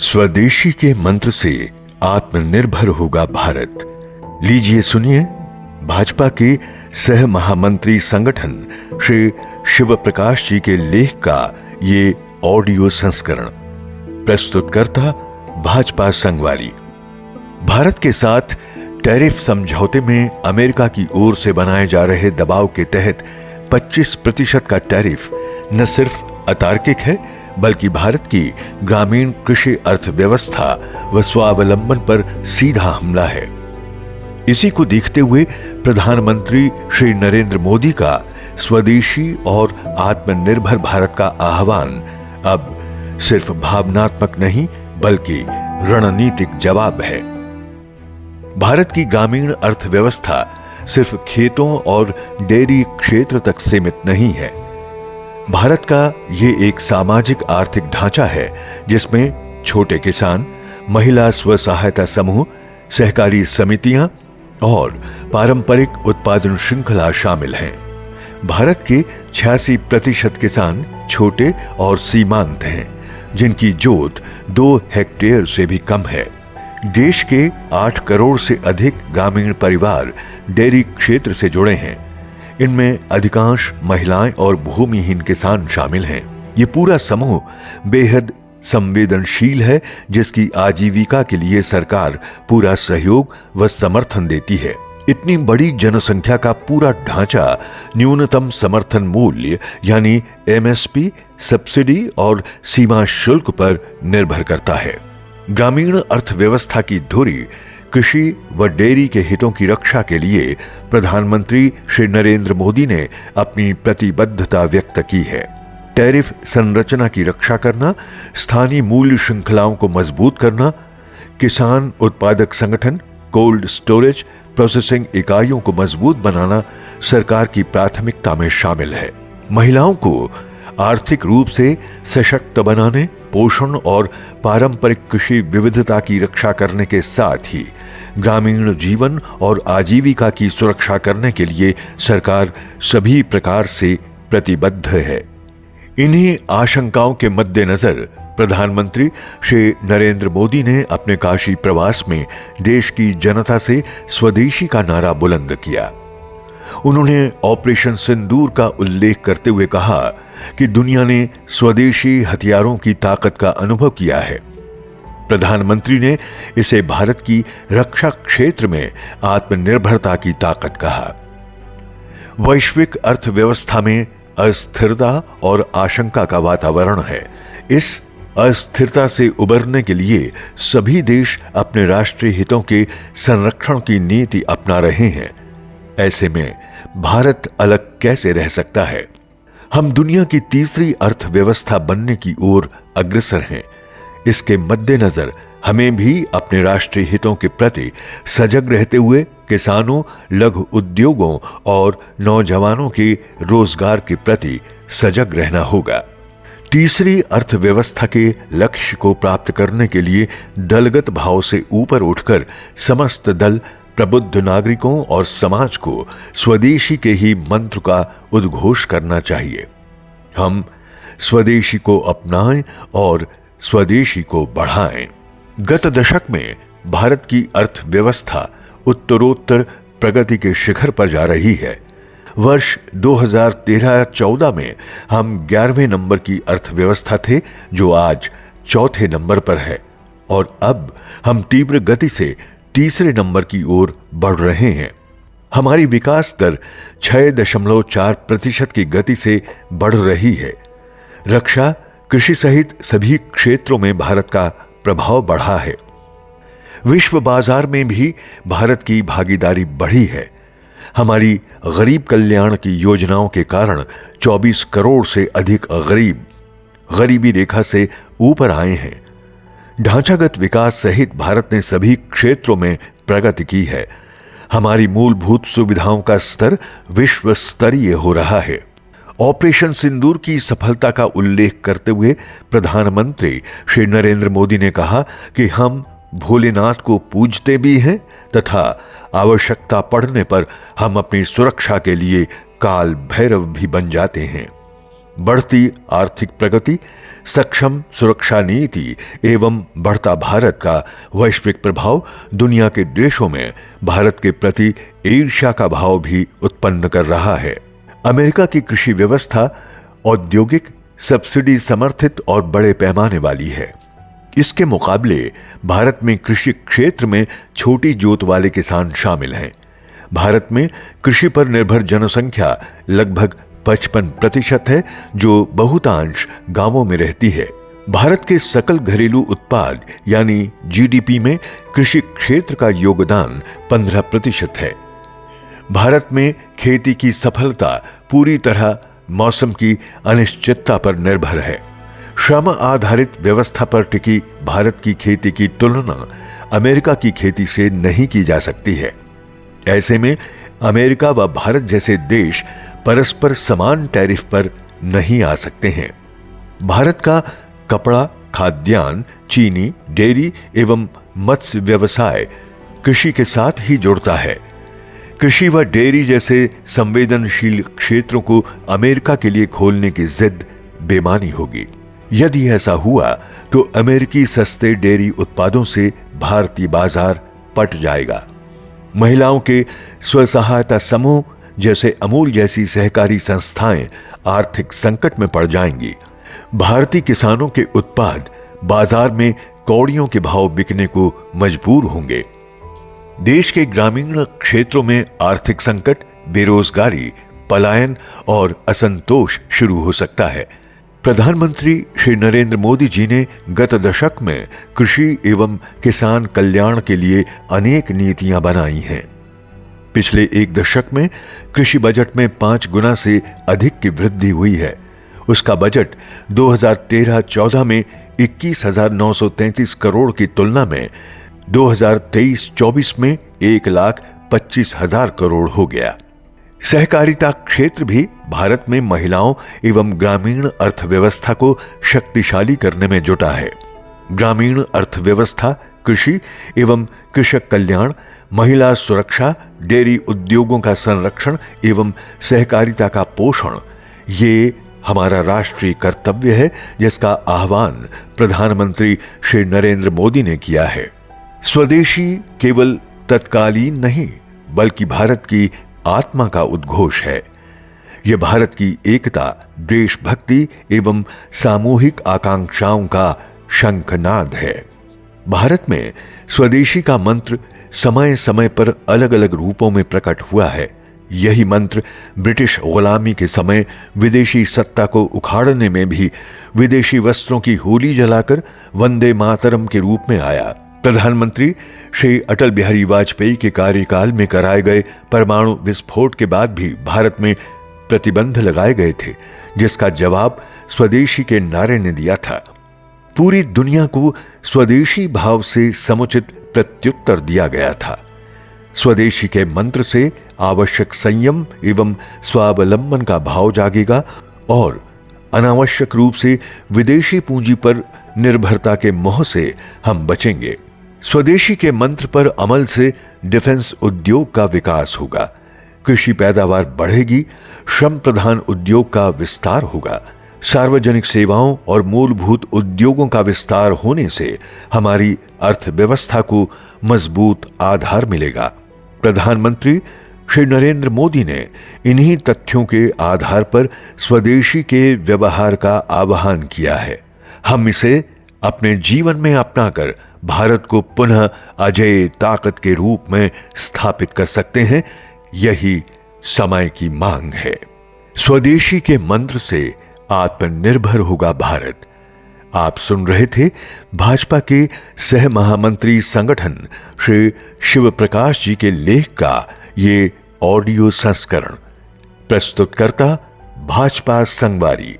स्वदेशी के मंत्र से आत्मनिर्भर होगा भारत। लीजिए सुनिए भाजपा के सह महामंत्री संगठन श्री शिव प्रकाश जी के लेख का ये ऑडियो संस्करण। प्रस्तुतकर्ता भाजपा संगवारी। भारत के साथ टैरिफ समझौते में अमेरिका की ओर से बनाए जा रहे दबाव के तहत 25% का टैरिफ न सिर्फ अतार्किक है बल्कि भारत की ग्रामीण कृषि अर्थव्यवस्था व स्वावलंबन पर सीधा हमला है। इसी को देखते हुए प्रधानमंत्री श्री नरेंद्र मोदी का स्वदेशी और आत्मनिर्भर भारत का आह्वान अब सिर्फ भावनात्मक नहीं बल्कि रणनीतिक जवाब है। भारत की ग्रामीण अर्थव्यवस्था सिर्फ खेतों और डेयरी क्षेत्र तक सीमित नहीं है। भारत का ये एक सामाजिक आर्थिक ढांचा है जिसमें छोटे किसान, महिला स्व सहायता समूह, सहकारी समितियां और पारंपरिक उत्पादन श्रृंखला शामिल हैं। भारत के 86% किसान छोटे और सीमांत हैं, जिनकी जोत 2 हेक्टेयर से भी कम है। देश के 8 करोड़ से अधिक ग्रामीण परिवार डेयरी क्षेत्र से जुड़े हैं। इनमें अधिकांश महिलाएं और भूमिहीन किसान शामिल हैं। ये पूरा समूह बेहद संवेदनशील है, जिसकी आजीविका के लिए सरकार पूरा सहयोग व समर्थन देती है। इतनी बड़ी जनसंख्या का पूरा ढांचा न्यूनतम समर्थन मूल्य यानी MSP, सब्सिडी और सीमा शुल्क पर निर्भर करता है। ग्रामीण अर्थव्यवस्था की धुरी कृषि व डेयरी के हितों की रक्षा के लिए प्रधानमंत्री श्री नरेंद्र मोदी ने अपनी प्रतिबद्धता व्यक्त की है। टैरिफ संरचना की रक्षा करना, स्थानीय मूल्य श्रृंखलाओं को मजबूत करना, किसान उत्पादक संगठन, कोल्ड स्टोरेज, प्रोसेसिंग इकाइयों को मजबूत बनाना सरकार की प्राथमिकता में शामिल है। महिलाओं को आर्थिक रूप से सशक्त बनाने, पोषण और पारंपरिक कृषि विविधता की रक्षा करने के साथ ही ग्रामीण जीवन और आजीविका की सुरक्षा करने के लिए सरकार सभी प्रकार से प्रतिबद्ध है। इन्हीं आशंकाओं के मद्देनजर प्रधानमंत्री श्री नरेंद्र मोदी ने अपने काशी प्रवास में देश की जनता से स्वदेशी का नारा बुलंद किया। उन्होंने ऑपरेशन सिंदूर का उल्लेख करते हुए कहा कि दुनिया ने स्वदेशी हथियारों की ताकत का अनुभव किया है। प्रधानमंत्री ने इसे भारत की रक्षा क्षेत्र में आत्मनिर्भरता की ताकत कहा। वैश्विक अर्थव्यवस्था में अस्थिरता और आशंका का वातावरण है। इस अस्थिरता से उबरने के लिए सभी देश अपने राष्ट्रीय हितों के संरक्षण की नीति अपना रहे हैं। ऐसे में भारत अलग कैसे रह सकता है? हम दुनिया की तीसरी अर्थव्यवस्था बनने की ओर अग्रसर हैं। इसके मद्देनजर हमें भी अपने राष्ट्रीय हितों के प्रति सजग रहते हुए किसानों, लघु उद्योगों और नौजवानों के रोजगार के प्रति सजग रहना होगा। तीसरी अर्थव्यवस्था के लक्ष्य को प्राप्त करने के लिए दलगत भाव से ऊपर उठकर समस्त दल, प्रबुद्ध नागरिकों और समाज को स्वदेशी के ही मंत्र का उद्घोष करना चाहिए। हम स्वदेशी को अपनाएं और स्वदेशी को बढ़ाएं। गत दशक में भारत की अर्थव्यवस्था उत्तरोत्तर प्रगति के शिखर पर जा रही है। वर्ष 2013-14 में हम 11वें नंबर की अर्थव्यवस्था थे, जो आज 4थे नंबर पर है, और अब हम तीव्र गति से तीसरे नंबर की ओर बढ़ रहे हैं। हमारी विकास दर 6.4% की गति से बढ़ रही है। रक्षा, कृषि सहित सभी क्षेत्रों में भारत का प्रभाव बढ़ा है। विश्व बाजार में भी भारत की भागीदारी बढ़ी है। हमारी गरीब कल्याण की योजनाओं के कारण 24 करोड़ से अधिक गरीब गरीबी रेखा से ऊपर आए हैं। ढांचागत विकास सहित भारत ने सभी क्षेत्रों में प्रगति की है। हमारी मूलभूत सुविधाओं का स्तर विश्व स्तरीय हो रहा है। ऑपरेशन सिंदूर की सफलता का उल्लेख करते हुए प्रधानमंत्री श्री नरेंद्र मोदी ने कहा कि हम भोलेनाथ को पूजते भी हैं तथा आवश्यकता पड़ने पर हम अपनी सुरक्षा के लिए काल भैरव भी बन जाते हैं। बढ़ती आर्थिक प्रगति, सक्षम सुरक्षा नीति एवं बढ़ता भारत का वैश्विक प्रभाव दुनिया के देशों में भारत के प्रति ईर्ष्या का भाव भी उत्पन्न कर रहा है। अमेरिका की कृषि व्यवस्था औद्योगिक, सब्सिडी समर्थित और बड़े पैमाने वाली है। इसके मुकाबले भारत में कृषि क्षेत्र में छोटी जोत वाले किसान शामिल हैं। भारत में कृषि पर निर्भर जनसंख्या लगभग 55% है, जो बहुतांश गांवों में रहती है। भारत के सकल घरेलू उत्पाद यानी जीडीपी में कृषि क्षेत्र का योगदान 15% है। भारत में खेती की सफलता पूरी तरह मौसम की अनिश्चितता पर निर्भर है। श्रम आधारित व्यवस्था पर टिकी भारत की खेती की तुलना अमेरिका की खेती से नहीं की जा सकती है। ऐसे में अमेरिका व भारत जैसे देश परस्पर समान टैरिफ पर नहीं आ सकते हैं। भारत का कपड़ा, खाद्यान्न, चीनी, डेयरी एवं मत्स्य व्यवसाय कृषि के साथ ही जुड़ता है। कृषि व डेयरी जैसे संवेदनशील क्षेत्रों को अमेरिका के लिए खोलने की जिद बेमानी होगी। यदि ऐसा हुआ तो अमेरिकी सस्ते डेयरी उत्पादों से भारतीय बाजार पट जाएगा। महिलाओं के स्वसहायता समूह जैसे अमूल जैसी सहकारी संस्थाएं आर्थिक संकट में पड़ जाएंगी। भारतीय किसानों के उत्पाद बाजार में कौड़ियों के भाव बिकने को मजबूर होंगे। देश के ग्रामीण क्षेत्रों में आर्थिक संकट, बेरोजगारी, पलायन और असंतोष शुरू हो सकता है। प्रधानमंत्री श्री नरेंद्र मोदी जी ने गत दशक में कृषि एवं किसान कल्याण के लिए अनेक नीतियां बनाई हैं। पिछले एक दशक में कृषि बजट में 5 गुना से अधिक की वृद्धि हुई है। उसका बजट 2013-14 में 21,933 करोड़ की तुलना में 2023-24 में 1,25,000 करोड़ हो गया। सहकारिता क्षेत्र भी भारत में महिलाओं एवं ग्रामीण अर्थव्यवस्था को शक्तिशाली करने में जुटा है। ग्रामीण अर्थव्यवस्था, कृषि एवं कृषक कल्याण, महिला सुरक्षा, डेयरी उद्योगों का संरक्षण एवं सहकारिता का पोषण, ये हमारा राष्ट्रीय कर्तव्य है, जिसका आह्वान प्रधानमंत्री श्री नरेंद्र मोदी ने किया है। स्वदेशी केवल तत्कालीन नहीं बल्कि भारत की आत्मा का उद्घोष है। यह भारत की एकता, देशभक्ति एवं सामूहिक आकांक्षाओं का शंखनाद है। भारत में स्वदेशी का मंत्र समय समय पर अलग अलग रूपों में प्रकट हुआ है। यही मंत्र ब्रिटिश गुलामी के समय विदेशी सत्ता को उखाड़ने में भी विदेशी वस्त्रों की होली जलाकर वंदे मातरम के रूप में आया। प्रधानमंत्री श्री अटल बिहारी वाजपेयी के कार्यकाल में कराए गए परमाणु विस्फोट के बाद भी भारत में प्रतिबंध लगाए गए थे, जिसका जवाब स्वदेशी के नारे ने दिया था। पूरी दुनिया को स्वदेशी भाव से समुचित प्रत्युत्तर दिया गया था। स्वदेशी के मंत्र से आवश्यक संयम एवं स्वावलंबन का भाव जागेगा और अनावश्यक रूप से विदेशी पूंजी पर निर्भरता के मोह से हम बचेंगे। स्वदेशी के मंत्र पर अमल से डिफेंस उद्योग का विकास होगा, कृषि पैदावार बढ़ेगी, श्रम प्रधान उद्योग का विस्तार होगा, सार्वजनिक सेवाओं और मूलभूत उद्योगों का विस्तार होने से हमारी अर्थव्यवस्था को मजबूत आधार मिलेगा। प्रधानमंत्री श्री नरेंद्र मोदी ने इन्हीं तथ्यों के आधार पर स्वदेशी के व्यवहार का आह्वान किया है। हम इसे अपने जीवन में अपनाकर भारत को पुनः अजेय ताकत के रूप में स्थापित कर सकते हैं। यही समय की मांग है। स्वदेशी के मंत्र से आत्मनिर्भर होगा भारत। आप सुन रहे थे भाजपा के सह महामंत्री संगठन श्री शिव प्रकाश जी के लेख का ये ऑडियो संस्करण। प्रस्तुतकर्ता भाजपा संगवारी।